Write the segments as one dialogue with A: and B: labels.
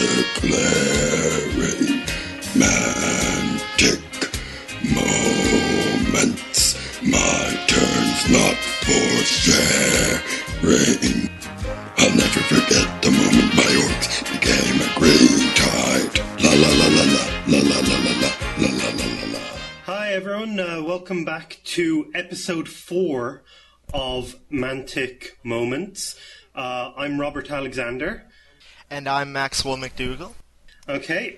A: declaring Mantic Moments. My turn's not for sharing. I'll never forget the moment my orcs became a green tide. La la la la la la la la la la la la la la.
B: Hi everyone, welcome back to episode 4 of Mantic Moments. I'm Robert Alexander.
C: And I'm Maxwell McDougall.
B: Okay,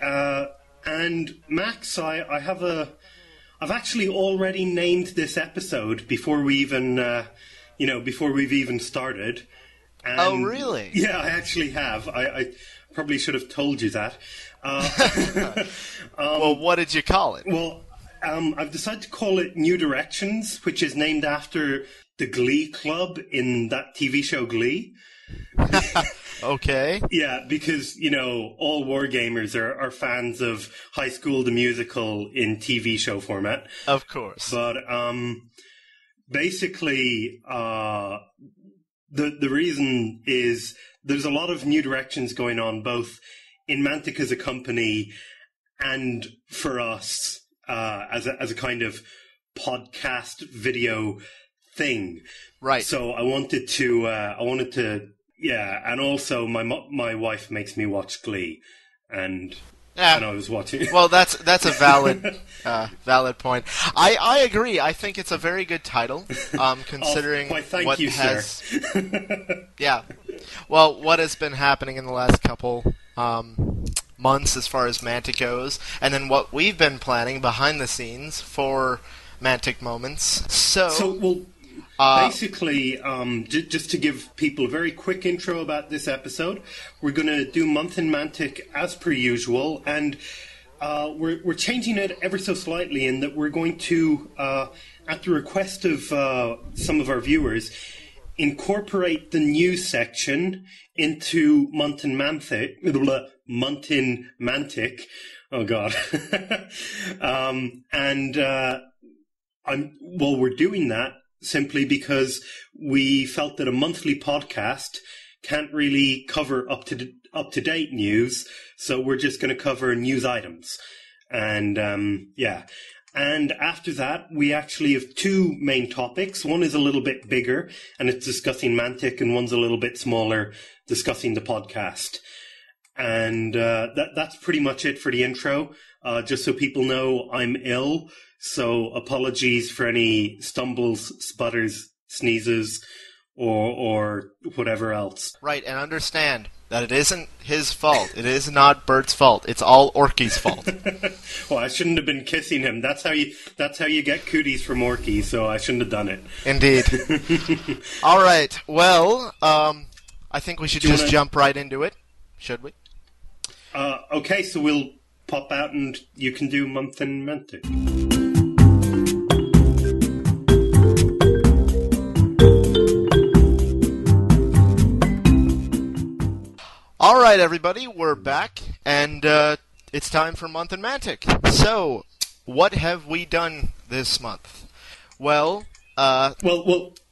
B: and Max, I've actually already named this episode before we even, before we've even started. And,
C: oh, really?
B: Yeah, I actually have. I probably should have told you that.
C: Well, what did you call it?
B: Well, I've decided to call it New Directions, which is named after the Glee Club in that TV show Glee.
C: Okay.
B: Yeah, because, all wargamers are fans of High School the Musical in TV show format.
C: Of course.
B: But basically, the reason is there's a lot of new directions going on, both in Mantic as a company and for us as a kind of podcast video thing.
C: Right.
B: So I wanted to. Yeah, and also my wife makes me watch Glee, and I was watching.
C: Well, that's a valid point. I agree. I think it's a very good title, considering
B: thank you, sir.
C: Yeah. Well, what has been happening in the last couple months as far as Mantic goes, and then what we've been planning behind the scenes for Mantic Moments.
B: Basically, just to give people a very quick intro about this episode, we're going to do Month in Mantic as per usual, and we're changing it ever so slightly in that we're going to, at the request of some of our viewers, incorporate the news section into Month in Mantic. Oh, God. We're doing that simply because we felt that a monthly podcast can't really cover up to date news, so we're just going to cover news items. And and after that, we actually have two main topics. One is a little bit bigger, and it's discussing Mantic, and one's a little bit smaller, discussing the podcast. And that's pretty much it for the intro. Just so people know, I'm ill. So apologies for any stumbles, sputters, sneezes, or whatever else.
C: Right, and understand that it isn't his fault. It is not Bert's fault. It's all Orky's fault.
B: Well, I shouldn't have been kissing him. That's how you get cooties from Orky, so I shouldn't have done it.
C: Indeed. All right, well, I think we should just jump right into it. Should we?
B: Okay, so we'll pop out and you can do Month in Mantic.
C: All right, everybody, we're back, and it's time for Month in Mantic. So, what have we done this month? Well,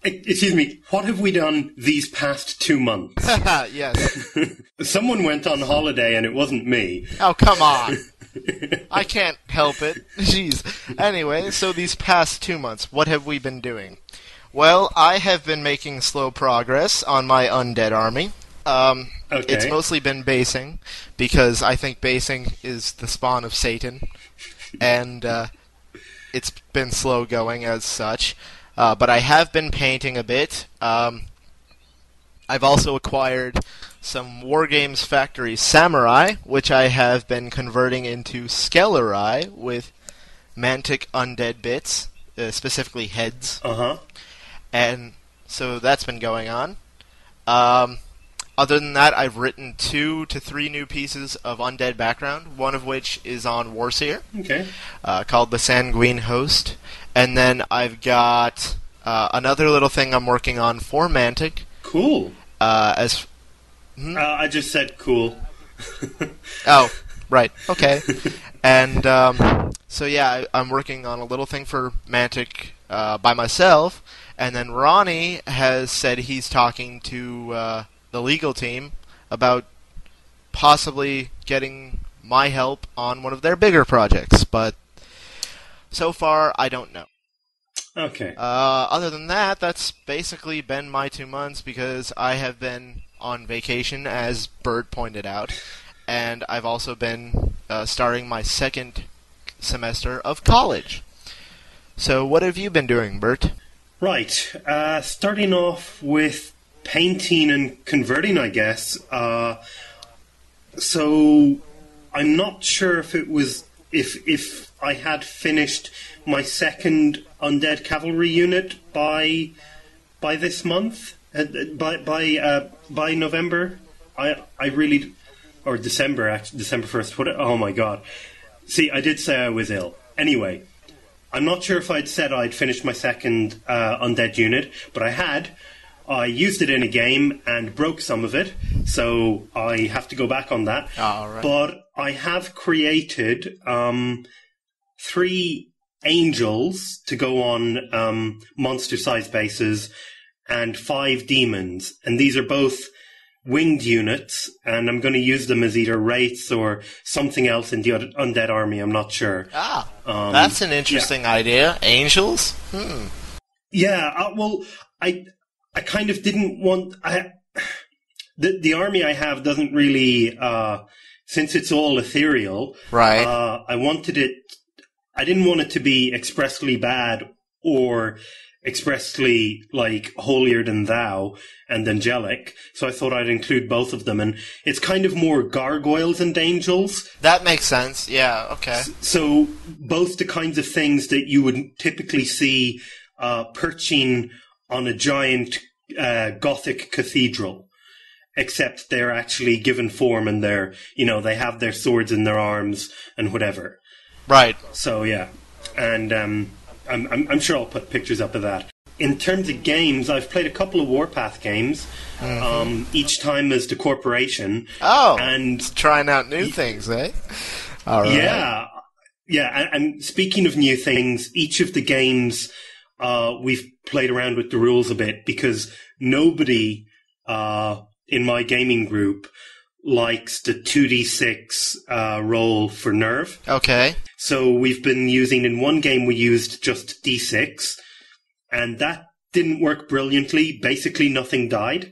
B: excuse me, what have we done these past 2 months?
C: Yes.
B: Someone went on holiday and it wasn't me.
C: Oh, come on. I can't help it. Jeez. Anyway, so these past 2 months, what have we been doing? Well, I have been making slow progress on my undead army.
B: Okay.
C: It's mostly been basing, because I think basing is the spawn of Satan, and it's been slow going as such. But I have been painting a bit. I've also acquired some Wargames Factory Samurai, which I have been converting into Skelerai with Mantic undead bits, specifically heads.
B: Uh-huh.
C: And so that's been going on. Other than that, I've written 2 to 3 new pieces of undead background, one of which is on Warseer, called the Sanguine Host. And then I've got another little thing I'm working on for Mantic.
B: Cool. I just said cool.
C: Oh, right. Okay. And so yeah, I'm working on a little thing for Mantic by myself. And then Ronnie has said he's talking to the legal team about possibly getting my help on one of their bigger projects, but so far I don't know.
B: Okay.
C: Other than that, that's basically been my 2 months because I have been on vacation, as Bert pointed out, and I've also been starting my second semester of college. So what have you been doing, Bert?
B: Right. Starting off with painting and converting, I guess. So I'm not sure if it was if I had finished my second undead cavalry unit by this month, by November. I really, or December, actually, December 1st. Oh my god. See, I did say I was ill. Anyway, I'm not sure if I'd said I'd finished my second undead unit, but I had. I used it in a game and broke some of it, so I have to go back on that.
C: All right.
B: But I have created 3 angels to go on monster-sized bases and 5 demons. And these are both winged units, and I'm going to use them as either wraiths or something else in the undead army. I'm not sure.
C: That's an interesting idea. Angels?
B: Yeah, well, I kind of didn't want... The army I have doesn't really... since it's all ethereal...
C: Right.
B: I didn't want it to be expressly bad or expressly, like, holier than thou and angelic. So I thought I'd include both of them. And it's kind of more gargoyles and angels.
C: That makes sense. Yeah, okay.
B: So both the kinds of things that you would typically see perching on a giant Gothic cathedral, except they're actually given form and they have their swords in their arms and whatever.
C: Right.
B: So yeah, and I'm sure I'll put pictures up of that. In terms of games, I've played a couple of Warpath games, each time as the corporation.
C: Oh,
B: and
C: trying out new things, eh? All right.
B: Yeah. And speaking of new things, each of the games we've played around with the rules a bit because nobody in my gaming group likes the 2d6 roll for nerve.
C: Okay.
B: So we've been using, in one game we used just d6, and that didn't work brilliantly. Basically nothing died.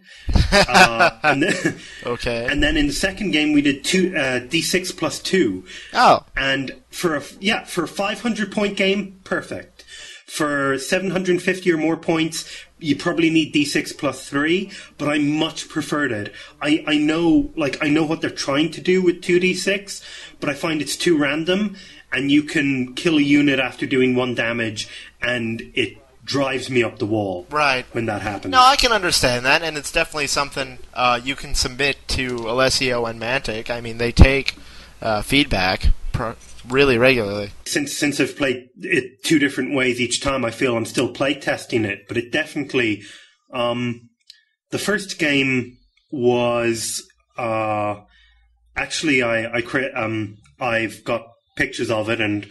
C: Okay.
B: And then in the second game we did d6 plus 2.
C: Oh.
B: And for a 500 point game, perfect. For 750 or more points, you probably need d6 plus 3, but I much preferred it. I know what they're trying to do with 2d6, but I find it's too random, and you can kill a unit after doing 1 damage, and it drives me up the wall.
C: Right.
B: When that happens.
C: No, I can understand that, and it's definitely something you can submit to Alessio and Mantic. I mean, they take feedback really regularly.
B: Since I've played it 2 different ways each time, I feel I'm still play testing it. But it definitely, the first game was actually I've got pictures of it, and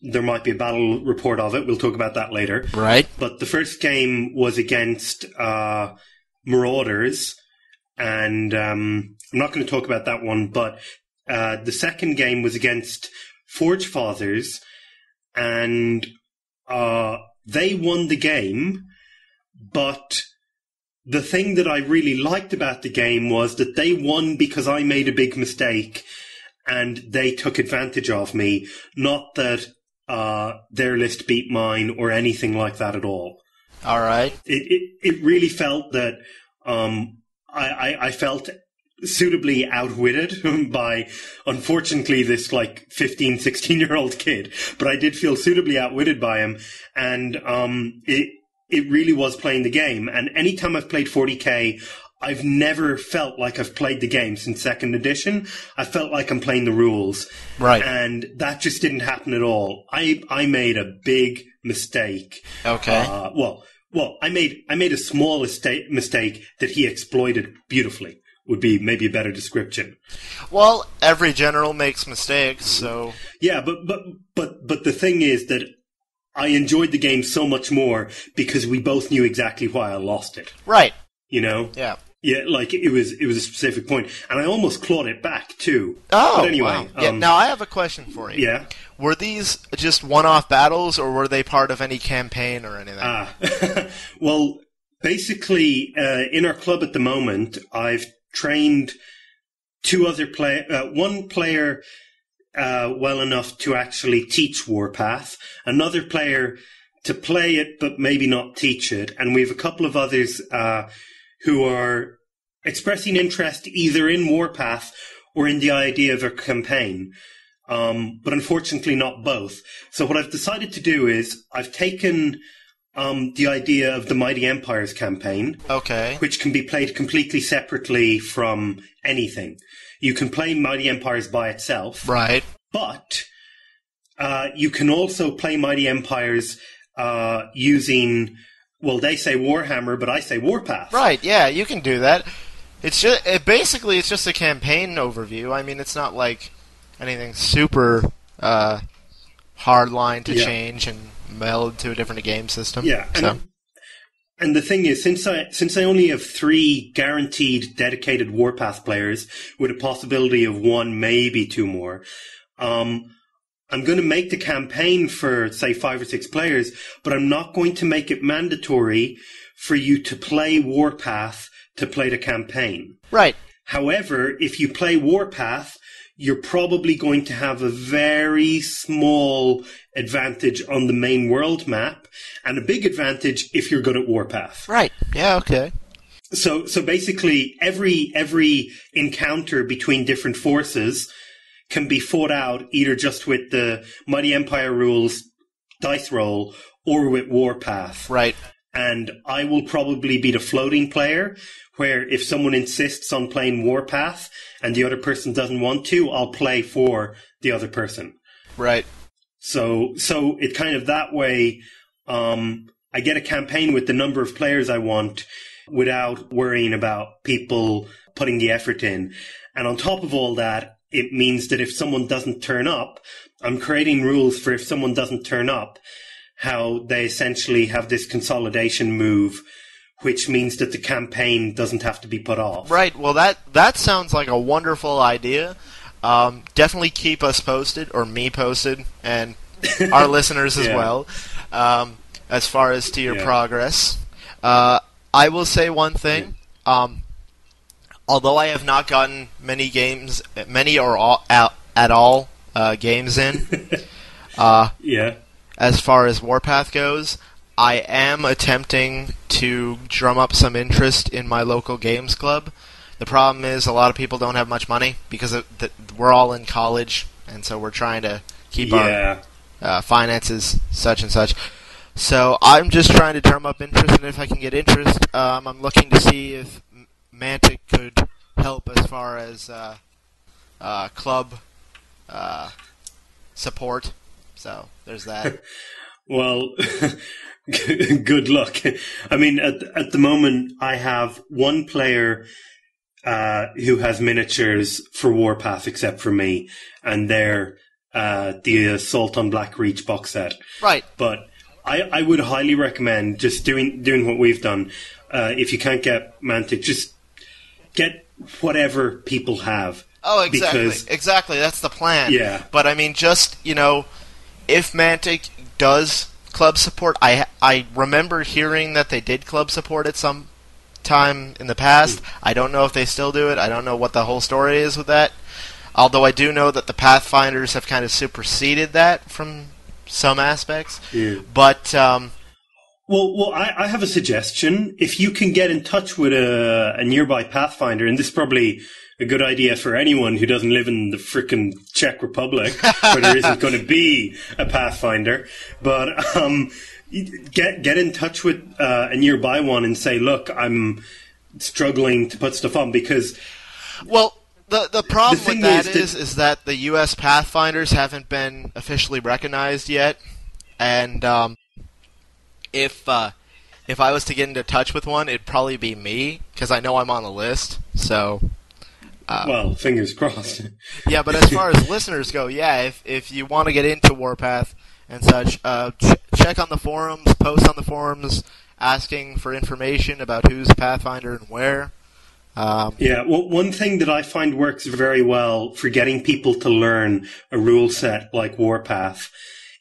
B: there might be a battle report of it. We'll talk about that later.
C: Right.
B: But the first game was against Marauders, and I'm not going to talk about that one. But the second game was against Forge Fathers, and they won the game, but the thing that I really liked about the game was that they won because I made a big mistake and they took advantage of me, not that their list beat mine or anything like that at all.
C: All right.
B: It really felt that I felt suitably outwitted by, unfortunately, this 15, 16-year-old kid, but I did feel suitably outwitted by him, and it really was playing the game. And anytime I've played 40k, I've never felt like I've played the game since 2nd edition. I felt like I'm playing the rules.
C: Right.
B: And that just didn't happen at all. I made a big mistake.
C: Okay.
B: Well, I made a small mistake that he exploited beautifully, would be maybe a better description.
C: Well, every general makes mistakes, so...
B: Yeah, but the thing is that I enjoyed the game so much more because we both knew exactly why I lost it.
C: Right.
B: You know?
C: Yeah.
B: Yeah, like it was a specific point, and I almost clawed it back too.
C: Oh,
B: but anyway,
C: wow. Yeah, now I have a question for you.
B: Yeah.
C: Were these just one-off battles, or were they part of any campaign or anything?
B: Well, basically, in our club at the moment, I've trained one player well enough to actually teach Warpath, another player to play it but maybe not teach it, and we have a couple of others who are expressing interest either in Warpath or in the idea of a campaign, but unfortunately not both. So what I've decided to do is I've taken the idea of the Mighty Empires campaign,
C: Okay.
B: which can be played completely separately from anything. You can play Mighty Empires by itself,
C: Right.
B: but you can also play Mighty Empires using, well, they say Warhammer, but I say Warpath.
C: Right, yeah, you can do that. It's just a campaign overview. I mean, it's not like anything super hard line to change and meld to a different game system.
B: Yeah,
C: so.
B: And the thing is, since I only have 3 guaranteed dedicated Warpath players with a possibility of 1, maybe 2 more, I'm going to make the campaign for, say, 5 or 6 players, but I'm not going to make it mandatory for you to play Warpath to play the campaign.
C: Right.
B: However, if you play Warpath, you're probably going to have a very small advantage on the main world map, and a big advantage if you're good at Warpath.
C: Right. Yeah, okay.
B: So basically, every encounter between different forces can be fought out either just with the Mighty Empire rules dice roll or with Warpath.
C: Right.
B: And I will probably be the floating player, where if someone insists on playing Warpath and the other person doesn't want to, I'll play for the other person.
C: Right.
B: So it kind of that way, I get a campaign with the number of players I want without worrying about people putting the effort in. And on top of all that, it means that if someone doesn't turn up, I'm creating rules for if someone doesn't turn up, how they essentially have this consolidation move, which means that the campaign doesn't have to be put off.
C: Right. Well, that sounds like a wonderful idea. Definitely keep us posted, or me posted, and our listeners as well, as far as to your progress. I will say one thing. Although I have not gotten many or all, at all games in, as far as Warpath goes, I am attempting to drum up some interest in my local games club. The problem is a lot of people don't have much money because we're all in college, and so we're trying to keep our finances such and such. So I'm just trying to drum up interest, and if I can get interest, I'm looking to see if Mantic could help as far as club support. So there's that.
B: Well, good luck. I mean, at the moment, I have one player who has miniatures for Warpath except for me, and they're the Assault on Black Reach box set.
C: Right.
B: But I would highly recommend just doing what we've done. If you can't get Mantic, just get whatever people have.
C: Oh, exactly. Exactly, that's the plan.
B: Yeah.
C: But I mean, just, if Mantic does club support, I remember hearing that they did club support at some time in the past. I don't know if they still do it. I don't know what the whole story is with that. Although I do know that the Pathfinders have kind of superseded that from some aspects.
B: Yeah.
C: But
B: Well, I have a suggestion. If you can get in touch with a nearby Pathfinder, and this is probably a good idea for anyone who doesn't live in the frickin' Czech Republic, where there isn't going to be a Pathfinder, but get in touch with a nearby one and say, look, I'm struggling to put stuff on, because...
C: Well, the problem with that is that the U.S. Pathfinders haven't been officially recognized yet, and if I was to get into touch with one, it'd probably be me, because I know I'm on the list, so...
B: well, fingers crossed.
C: Yeah, but as far as listeners go, if you want to get into Warpath and such, check on the forums, post on the forums, asking for information about who's Pathfinder and where.
B: Yeah, well, one thing that I find works very well for getting people to learn a rule set like Warpath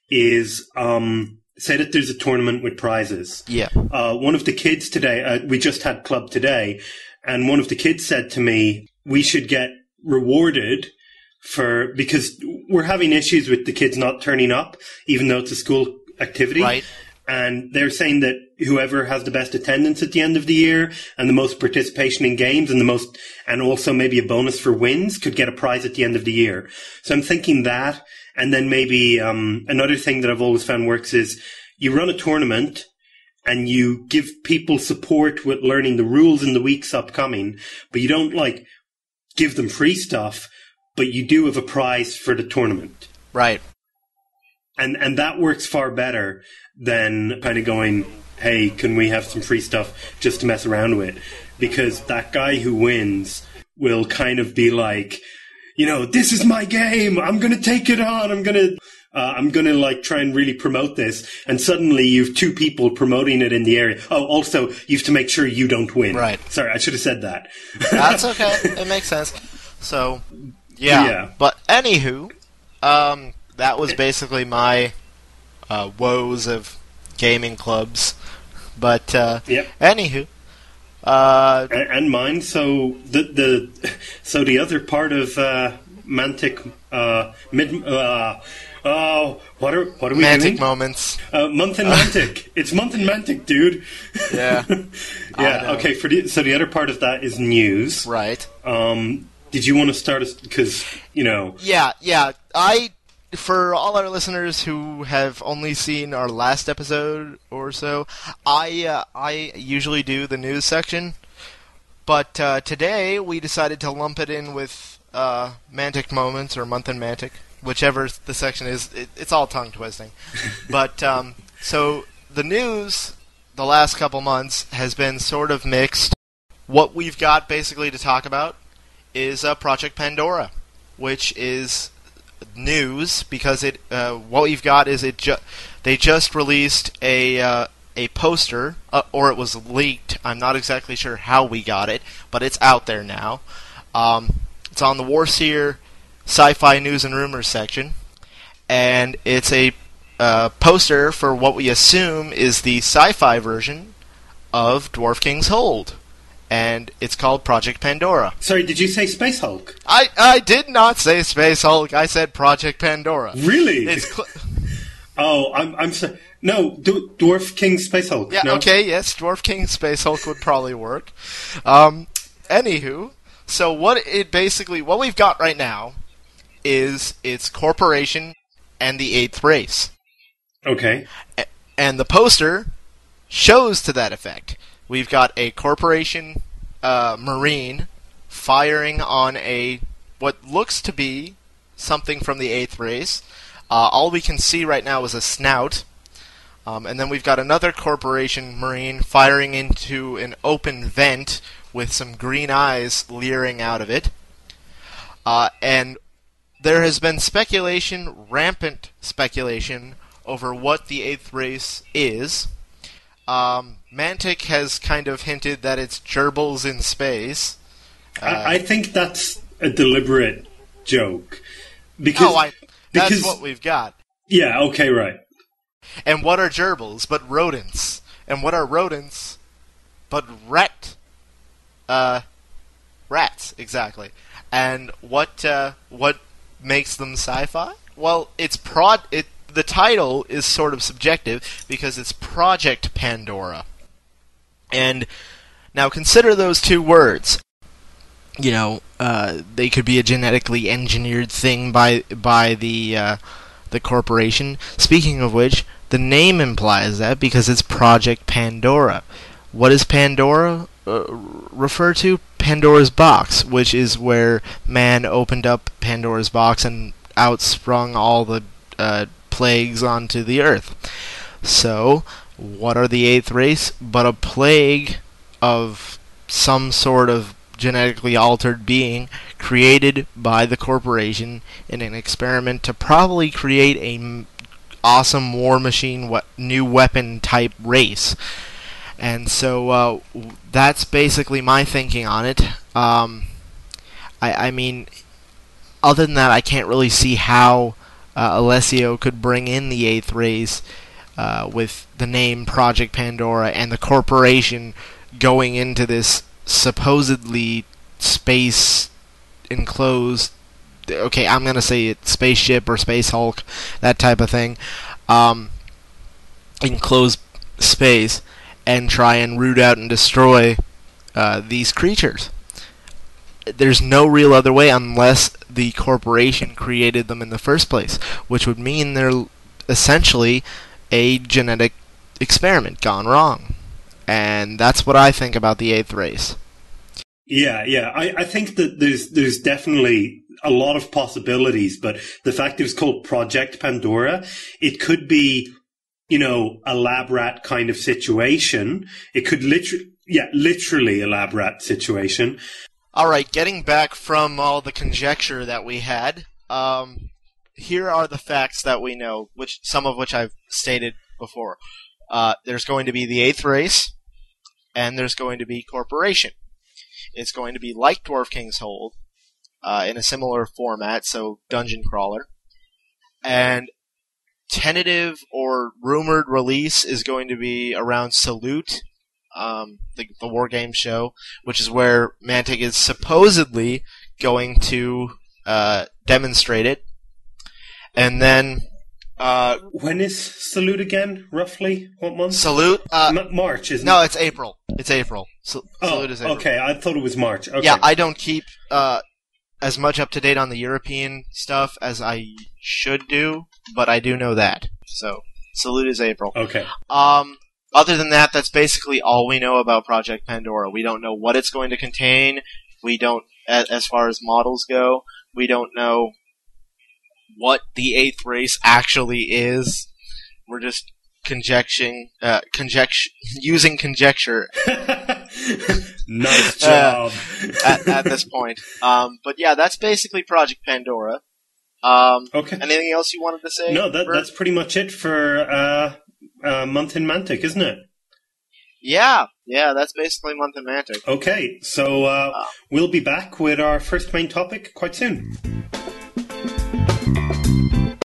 B: is say that there's a tournament with prizes.
C: Yeah.
B: One of the kids today, we just had club today, and one of the kids said to me, we should get rewarded because we're having issues with the kids not turning up, even though it's a school activity.
C: Right.
B: And they're saying that whoever has the best attendance at the end of the year and the most participation in games and also maybe a bonus for wins could get a prize at the end of the year. So I'm thinking that, and then maybe another thing that I've always found works is you run a tournament and you give people support with learning the rules in the weeks upcoming, but you don't like give them free stuff, but you do have a prize for the tournament.
C: Right.
B: And that works far better than kind of going, hey, can we have some free stuff just to mess around with? Because that guy who wins will kind of be like, this is my game. I'm going to take it on. I'm going to like try and really promote this. And suddenly you've two people promoting it in the area. Oh, also you have to make sure you don't win.
C: Right.
B: Sorry, I should have said that.
C: That's okay. It makes sense. So, yeah. But anywho, that was basically my woes of gaming clubs. But anywho,
B: and mine. So the other part of Mantic what are we
C: Mantic
B: doing?
C: Moments.
B: Month in Mantic. It's month in Mantic, dude.
C: Yeah.
B: Yeah. Okay. So the other part of that is news.
C: Right.
B: Did you want to start us because
C: Yeah. For all our listeners who have only seen our last episode or so, I usually do the news section, but today we decided to lump it in with Mantic Moments or Month in Mantic, whichever the section is. It's all tongue twisting. But so the news the last couple months has been sort of mixed. What we've got basically to talk about is Project Pandora, which is news because what we've got is they just released a poster, or it was leaked. I'm not exactly sure how we got it, but it's out there now. It's on the Warseer Sci-Fi News and Rumors section, and it's a poster for what we assume is the sci-fi version of Dwarf King's Hold. And it's called Project Pandora.
B: Sorry, did you say Space Hulk?
C: I did not say Space Hulk. I said Project Pandora.
B: Really? I'm sorry. No, Dwarf King Space Hulk.
C: Yeah.
B: No?
C: Okay. Yes, Dwarf King Space Hulk would probably work. Anywho, so what we've got right now is its corporation and the eighth race.
B: Okay.
C: And the poster shows to that effect. We've got a corporation Marine firing on what looks to be something from the eighth race. All we can see right now is a snout. And then we've got another corporation Marine firing into an open vent with some green eyes leering out of it. And there has been rampant speculation, over what the eighth race is. Mantic has kind of hinted that it's gerbils in space.
B: I think that's a deliberate joke. Because
C: that's what we've got.
B: Yeah, okay, right.
C: And what are gerbils but rodents? And what are rodents but rats, exactly. And what makes them sci-fi? Well, the title is sort of subjective because it's Project Pandora. And now consider those two words. They could be a genetically engineered thing by the corporation. Speaking of which, the name implies that because it's Project Pandora. What does Pandora refer to? Pandora's box, which is where man opened up Pandora's box and outsprung all the plagues onto the earth. So, what are the eighth race but a plague of some sort of genetically altered being created by the corporation in an experiment to probably create a awesome war machine new weapon type race. And so that's basically my thinking on it. I mean, other than that, I can't really see how Alessio could bring in the eighth race with the name Project Pandora and the corporation going into this supposedly space enclosed. Okay, I'm gonna say it spaceship or space Hulk, that type of thing, enclosed space, and try and root out and destroy these creatures. There's no real other way unless the corporation created them in the first place, which would mean they're essentially a genetic experiment gone wrong. And that's what I think about the eighth race.
B: Yeah. I think that there's definitely a lot of possibilities, but the fact that it's called Project Pandora, it could be, a lab rat kind of situation. It could literally a lab rat situation.
C: All right, getting back from all the conjecture that we had, here are the facts that we know, some of which I've stated before. There's going to be the eighth race, and there's going to be corporation. It's going to be like Dwarf King's Hold, in a similar format, so dungeon crawler. And tentative or rumored release is going to be around Salute, the wargame show, which is where Mantic is supposedly going to demonstrate it. And then
B: when is Salute again, roughly? What month?
C: Salute?
B: March, isn't it?
C: No, it's April. It's April. Salute is April.
B: Okay, I thought it was March. Okay.
C: Yeah, I don't keep as much up to date on the European stuff as I should do, but I do know that. So, Salute is April.
B: Okay.
C: Other than that, that's basically all we know about Project Pandora. We don't know what it's going to contain. We don't, as far as models go, we don't know what the eighth race actually is. We're just using conjecture.
B: Nice job.
C: At this point. But yeah, that's basically Project Pandora.
B: Okay.
C: Anything else you wanted to say?
B: No, that's pretty much it for Month in Mantic, isn't it?
C: Yeah, that's basically Month in Mantic.
B: Okay, so we'll be back with our first main topic quite soon.